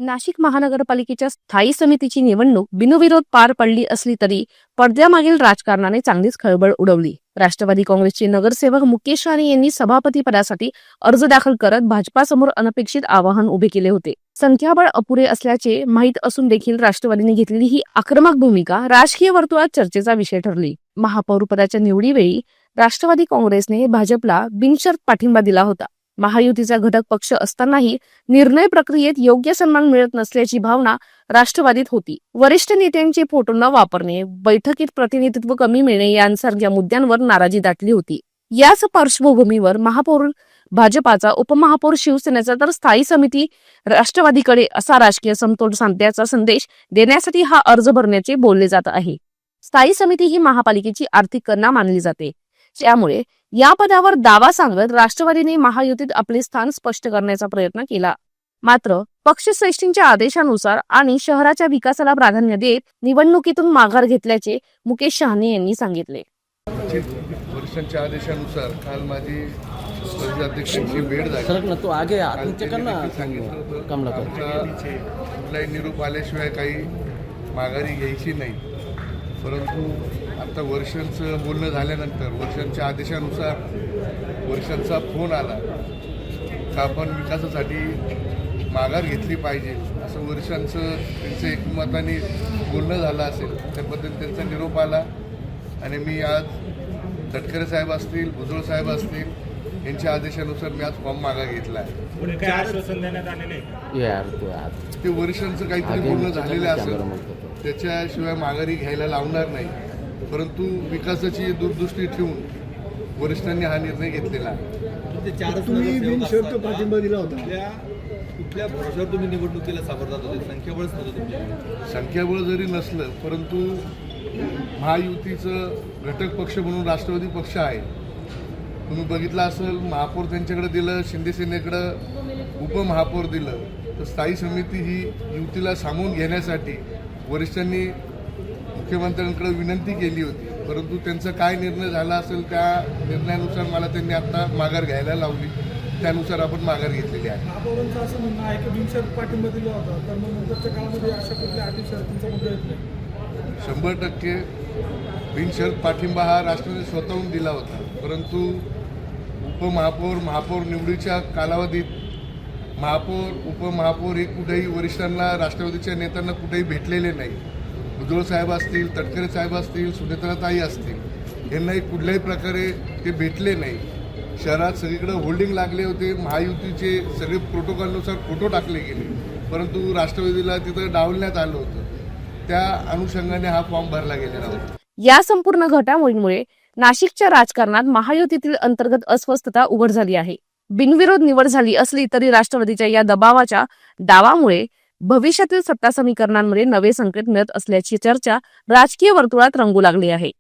नाशिक महानगरपालिकेच्या स्थायी समितीची निवडणूक बिनविरोध पार पडली असली तरी पडद्यामागील राजकारणाने चांगलीच खळबळ उडवली। राष्ट्रवादी काँग्रेसचे नगरसेवक मुकेश राणे यांनी सभापती पदासाठी अर्ज दाखल करत भाजपासमोर अनपेक्षित आवाहन उभे केले होते। संख्याबळ अपुरे असल्याचे माहीत असून देखील राष्ट्रवादीने घेतलेली ही आक्रमक भूमिका राजकीय वर्तुळात चर्चेचा विषय ठरली। महापौर पदाच्या निवडीवेळी राष्ट्रवादी काँग्रेसने भाजपला बिनशर्त पाठिंबा दिला होता। महायुतीचा घटक पक्ष असतानाही निर्णय प्रक्रियेत योग्य सन्मान मिळत नसल्याची भावना राष्ट्रवादीत होती। वरिष्ठ नेत्यांचे फोटो न वापरणे, बैठकीत प्रतिनिधित्व कमी मिळणे यांसारख्या मुद्द्यांवर नाराजी दाटली होती। याच पार्श्वभूमीवर महापौर भाजपाचा, उपमहापौर शिवसेनेचा तर स्थायी समिती राष्ट्रवादीकडे असा राजकीय समतोल साधण्याचा संदेश देण्यासाठी हा अर्ज भरण्याचे बोलले जात आहे। स्थायी समिती ही महापालिकेची आर्थिक कन्या मानली जाते, त्यामुळे या पदावर दावा सांगत राष्ट्रवादीने महायुतीत आपले स्थान स्पष्ट करण्याचा प्रयत्न केला। मात्र पक्षश्रेष्ठींच्या आदेशानुसार आणि शहराच्या विकासाला प्राधान्य देत निवडणुकीतून माघार घेतल्याचे मुकेश शहाणे यांनी सांगितले। वरिष्ठांच्या आदेशानुसार काल माझी अध्यक्षांची भेट झाली। कुठलाही निरोप आल्याशिवाय काही माघारी घ्यायची नाही, परंतु आता वर्षांचं बोलणं झाल्यानंतर वर्षांच्या आदेशानुसार वर्षांचा फोन आला का आपण विकासासाठी माघार घेतली पाहिजे, असं वर्षांचं त्यांचं एकमताने बोलणं झालं असेल त्या पद्धतीने त्यांचा निरोप आला। आणि मी आज तटकरे साहेब असतील, भुजबळ साहेब असतील यांच्या आदेशानुसार मी आज फॉर्म मागा घेतला आहे। ते वर्षांचं काहीतरी बोलणं झालेलं असेल त्याच्याशिवाय माघारी घ्यायला लावणार नाही, परंतु विकासाची दूरदृष्टी ठेवून वरिष्ठांनी हा निर्णय घेतलेला आहे। तुम्ही बिनशर्त पाठिंबा दिला होता, कुठल्या भरोशावर तुम्ही निवडणुकीला सामोरं होते? संख्याबळच नव्हतं तुमच्या? संख्याबळ जरी नसलं, परंतु महायुतीचं घटक पक्ष म्हणून राष्ट्रवादी पक्ष आहे। तुम्ही बघितलं असेल, महापौर त्यांच्याकडे दिलं, शिंदे सेनेकडं उपमहापौर दिलं, तर स्थायी समिती ही युतीला सामावून घेण्यासाठी वरिष्ठांनी मुख्यमंत्र्यांकडे विनंती केली होती, परंतु त्यांचा काय निर्णय झाला असेल त्या निर्णयानुसार मला त्यांनी आता माघार घ्यायला लावली, त्यानुसार आपण माघार घेतलेली आहे। महापौरांचं असं म्हणणं आहे की बिनशर्त पाठिंबा दिला होता, तर मग नंतरच्या काळामध्ये अशा कुठल्या अटी शर्तींचा मुद्दा येत नाही? 100% बिनशर्त पाठिंबा हा राष्ट्रवादी स्वतःहून दिला होता, परंतु उपमहापौर महापौर निवडीच्या कालावधीत महापौर उपमहापौर हे कुठेही वरिष्ठांना, राष्ट्रवादीच्या नेत्यांना कुठेही भेटलेले नाही। भुजबळ साहेब असतील, तटकरे साहेब असतील, सुनेत्राताई असतील, यांनाही कुठल्याही प्रकारे ते भेटले नाही। शहरात सगळीकडे होल्डिंग लागले होते, महायुतीचे सगळे प्रोटोकॉलनुसार फोटो टाकले गेले, परंतु राष्ट्रवादीला तिथं डावलण्यात आलं होतं, त्या अनुषंगाने हा फॉर्म भरला गेलेला होता। या संपूर्ण घडामोडींमुळे नाशिकच्या राजकारणात महायुतीतील अंतर्गत अस्वस्थता उघड झाली आहे। बिनविरोध निवड झाली असली तरी राष्ट्रवादीच्या या दबावाच्या डावामुळे भविष्यातील सत्ता समीकरणांमध्ये नवे संकेत मिळत असल्याची चर्चा राजकीय वर्तुळात रंगू लागली आहे।